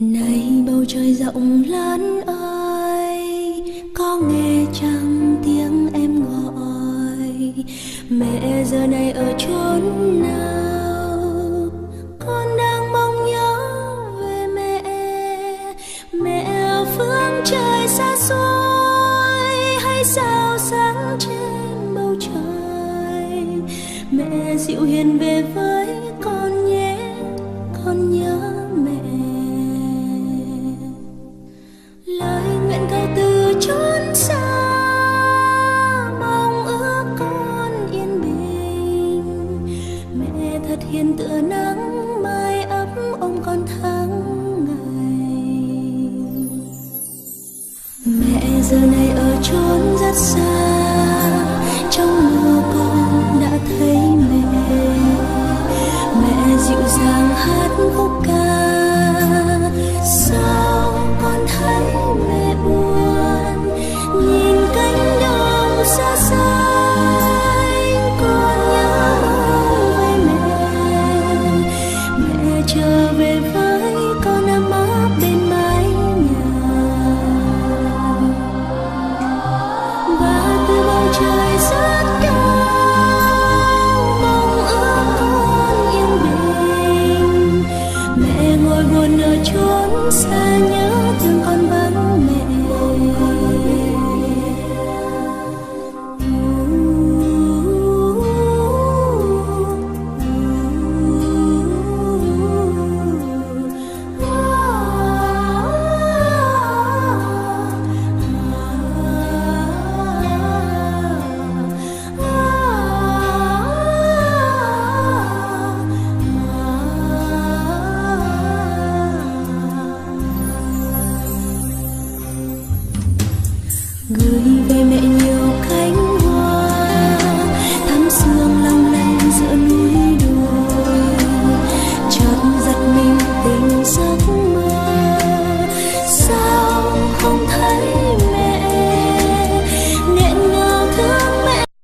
Này bầu trời rộng lớn ơi, có nghe chăng tiếng em gọi? Mẹ giờ này ở chốn nào? Con đang mong nhớ về mẹ. Mẹ ở phương trời xa xôi hay sao sáng trên bầu trời. Mẹ dịu hiền về với con nhé, con nhớ mẹ. Lời nguyện cầu từ chốn xa, mong ước con yên bình. Mẹ thật hiền tựa nắng mai ấm ôm con tháng ngày. Mẹ giờ này ở chốn rất xa, trong mơ con đã thấy mẹ. Mẹ dịu dàng hát khúc ca, sao con thấy mẹ buồn? Nhìn cánh đồng xa xanh, con nhớ về mẹ. Mẹ trở về với con ấm áp bên mái nhà. Và từ bầu trời rất cao, mong ước con yên bình. Mẹ ngồi buồn ở chốn xa, nhớ thương con vắng mẹ. Gửi